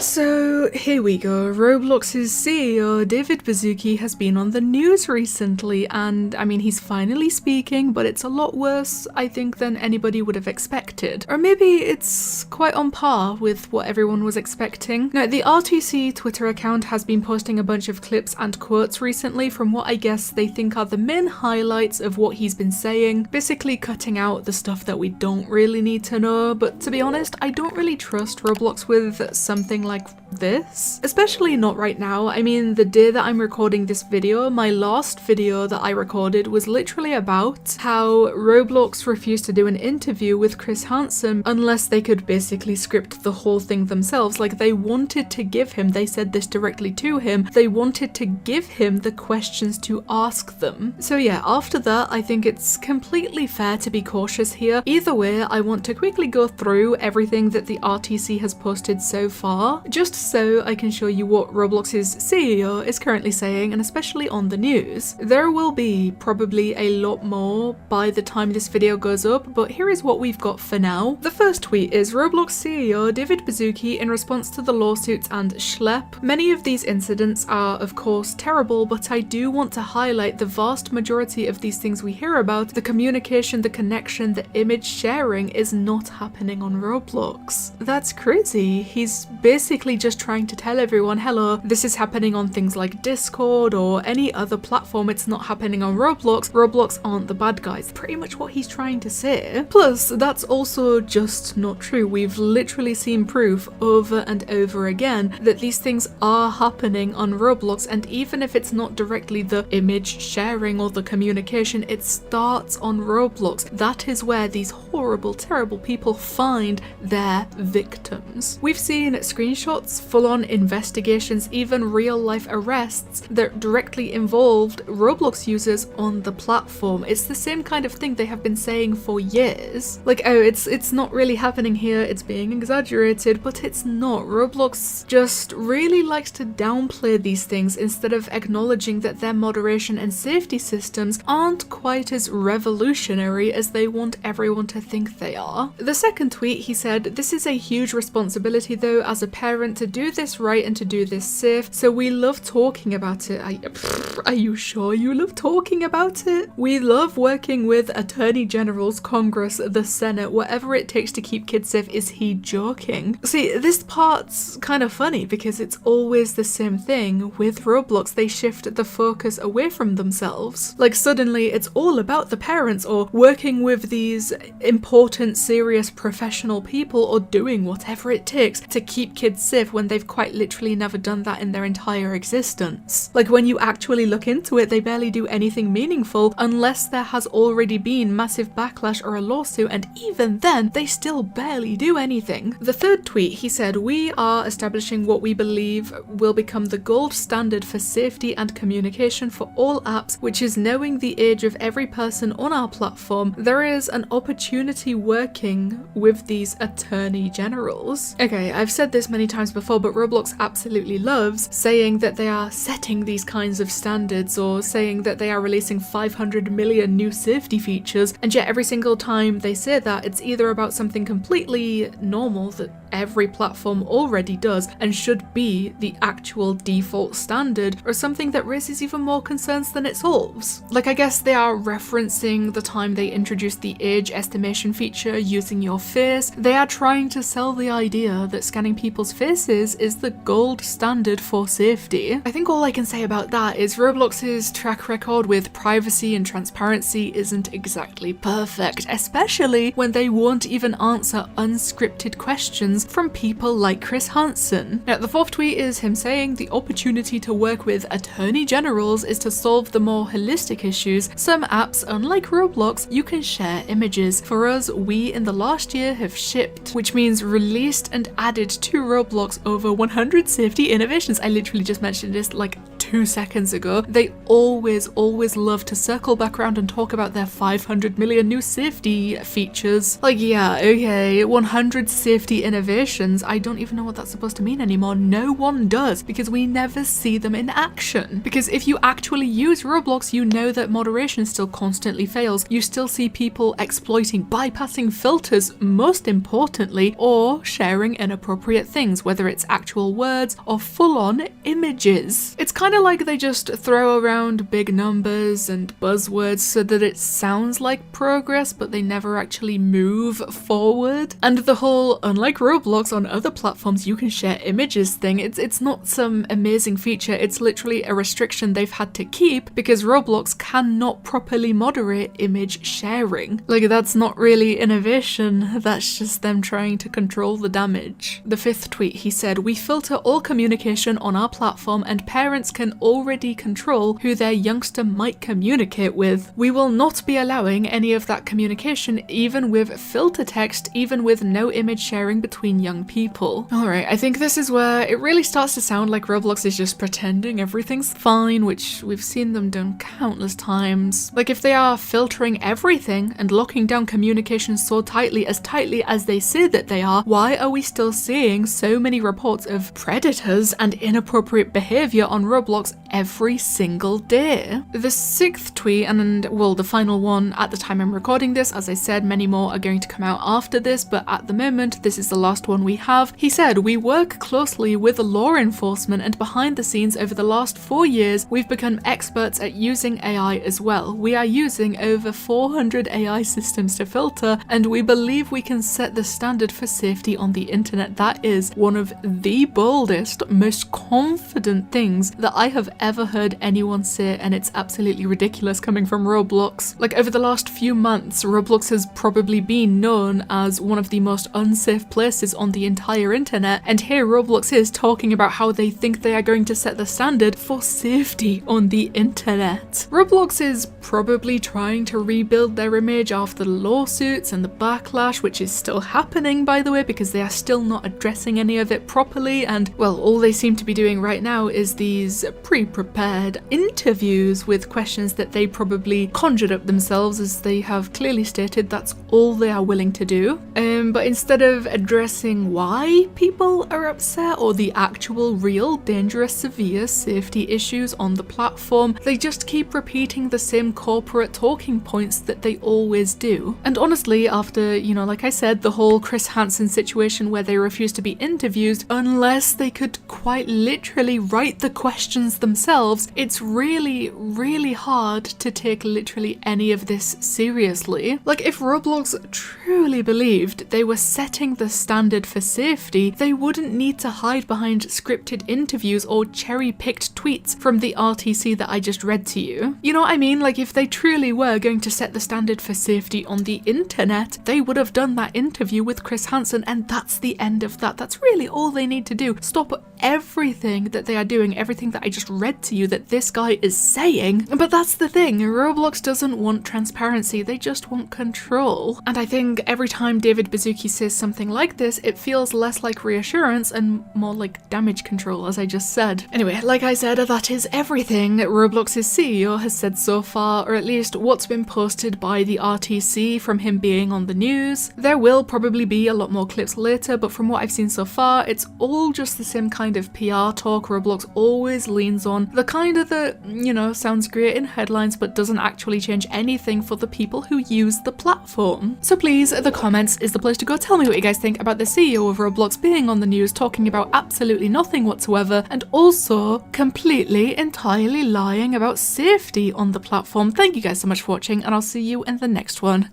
So here we go, Roblox's CEO David Baszucki has been on the news recently, and I mean he's finally speaking, but it's a lot worse I think than anybody would have expected. Or maybe it's quite on par with what everyone was expecting. Now the RTC Twitter account has been posting a bunch of clips and quotes recently from what I guess they think are the main highlights of what he's been saying, basically cutting out the stuff that we don't really need to know, but to be honest I don't really trust Roblox with something like this, especially not right now. I mean, the day that I'm recording this video, my last video that I recorded was literally about how Roblox refused to do an interview with Chris Hansen unless they could basically script the whole thing themselves. Like, they wanted to give him, they said this directly to him, they wanted to give him the questions to ask them. So yeah, after that I think it's completely fair to be cautious here. Either way, I want to quickly go through everything that the RTC has posted so far, just so I can show you what Roblox's CEO is currently saying, and especially on the news. There will be probably a lot more by the time this video goes up, but here is what we've got for now. The first tweet is Roblox CEO David Baszucki in response to the lawsuits and schlep. Many of these incidents are of course terrible, but I do want to highlight the vast majority of these things we hear about, the communication, the connection, the image sharing is not happening on Roblox. That's crazy. He's basically just trying to tell everyone, hello, this is happening on things like Discord or any other platform, it's not happening on Roblox. Roblox aren't the bad guys. Pretty much what he's trying to say. Plus, that's also just not true. We've literally seen proof over and over again that these things are happening on Roblox, and even if it's not directly the image sharing or the communication, it starts on Roblox. That is where these horrible, terrible people find their victims. We've seen screenshots, full-on investigations, even real-life arrests that directly involved Roblox users on the platform. It's the same kind of thing they have been saying for years. Like, oh, it's not really happening here, it's being exaggerated, but it's not. Roblox just really likes to downplay these things instead of acknowledging that their moderation and safety systems aren't quite as revolutionary as they want everyone to think they are. The second tweet, he said, "This is a huge responsibility though as a parent to do this right and to do this safe, so we love talking about it." Are you sure you love talking about it? We love working with attorney generals, Congress, the Senate, whatever it takes to keep kids safe. Is he joking? See, this part's kind of funny because it's always the same thing with Roblox. They shift the focus away from themselves. Like, suddenly it's all about the parents or working with these important, serious, professional people or doing whatever it takes to keep kids safe when they've quite literally never done that in their entire existence. Like, when you actually look into it, they barely do anything meaningful unless there has already been massive backlash or a lawsuit, and even then, they still barely do anything. The third tweet, he said, "We are establishing what we believe will become the gold standard for safety and communication for all apps, which is knowing the age of every person on our platform. There is an opportunity working with these attorney generals." Okay, I've said this many times before, but Roblox absolutely loves saying that they are setting these kinds of standards or saying that they are releasing 500 million new safety features, and yet every single time they say that, it's either about something completely normal that every platform already does and should be the actual default standard, or something that raises even more concerns than it solves. Like, I guess they are referencing the time they introduced the age estimation feature using your face. They are trying to sell the idea that scanning people's faces is the gold standard for safety. I think all I can say about that is Roblox's track record with privacy and transparency isn't exactly perfect, especially when they won't even answer unscripted questions from people like Chris Hansen. Now, the fourth tweet is him saying the opportunity to work with attorney generals is to solve the more holistic issues. Some apps, unlike Roblox, you can share images. For us, we in the last year have shipped, which means released and added to Roblox over 100 safety innovations. I literally just mentioned this like 2 2 seconds ago, they always love to circle back around and talk about their 500 million new safety features. Like, yeah, okay, 100 safety innovations. I don't even know what that's supposed to mean anymore. No one does, because we never see them in action. Because if you actually use Roblox, you know that moderation still constantly fails. You still see people exploiting, bypassing filters, most importantly, or sharing inappropriate things, whether it's actual words or full-on images. It's kind of like they just throw around big numbers and buzzwords so that it sounds like progress, but they never actually move forward. And the whole, unlike Roblox, on other platforms you can share images thing, it's not some amazing feature, it's literally a restriction they've had to keep because Roblox cannot properly moderate image sharing. Like, that's not really innovation, that's just them trying to control the damage. The 5th tweet, he said, "We filter all communication on our platform and parents can already control who their youngster might communicate with. We will not be allowing any of that communication, even with filter text, even with no image sharing between young people." Alright, I think this is where it really starts to sound like Roblox is just pretending everything's fine, which we've seen them done countless times. Like, if they are filtering everything and locking down communication so tightly as they say that they are, why are we still seeing so many reports of predators and inappropriate behavior on Roblox every single day? The 6th tweet, and well, the final one at the time I'm recording this, as I said, many more are going to come out after this, but at the moment, this is the last one we have. He said, "We work closely with law enforcement and behind the scenes over the last 4 years, we've become experts at using AI as well. We are using over 400 AI systems to filter, and we believe we can set the standard for safety on the internet." That is one of the boldest, most confident things that I have ever heard anyone say, and it's absolutely ridiculous coming from Roblox. Like, over the last few months, Roblox has probably been known as one of the most unsafe places on the entire internet, and here Roblox is talking about how they think they are going to set the standard for safety on the internet. Roblox is probably trying to rebuild their image after the lawsuits and the backlash, which is still happening, by the way, because they are still not addressing any of it properly, and well, all they seem to be doing right now is these pre-prepared interviews with questions that they probably conjured up themselves, as they have clearly stated that's all they are willing to do. But instead of addressing why people are upset or the actual real dangerous severe safety issues on the platform, they just keep repeating the same corporate talking points that they always do. And honestly, after, you know, like I said, the whole Chris Hansen situation where they refused to be interviewed, unless they could quite literally write the questions themselves, it's really hard to take literally any of this seriously. Like, if Roblox truly believed they were setting the standard for safety, they wouldn't need to hide behind scripted interviews or cherry-picked tweets from the RTC that I just read to you. You know what I mean? Like, if they truly were going to set the standard for safety on the internet, they would have done that interview with Chris Hansen, and that's the end of that. That's really all they need to do. Stop everything that they are doing, everything that I just read to you that this guy is saying. But that's the thing, Roblox doesn't want transparency, they just want control. And I think every time David Baszucki says something like this, it feels less like reassurance and more like damage control, as I just said. Anyway, like I said, that is everything Roblox's CEO has said so far, or at least what's been posted by the RTC from him being on the news. There will probably be a lot more clips later, but from what I've seen so far, it's all just the same kind of PR talk Roblox always leans on. The kind of that, you know, sounds great in headlines but doesn't actually change anything for the people who use the platform. So please, the comments is the place to go. Tell me what you guys think about the CEO of Roblox being on the news talking about absolutely nothing whatsoever, and also completely, entirely lying about safety on the platform. Thank you guys so much for watching, and I'll see you in the next one.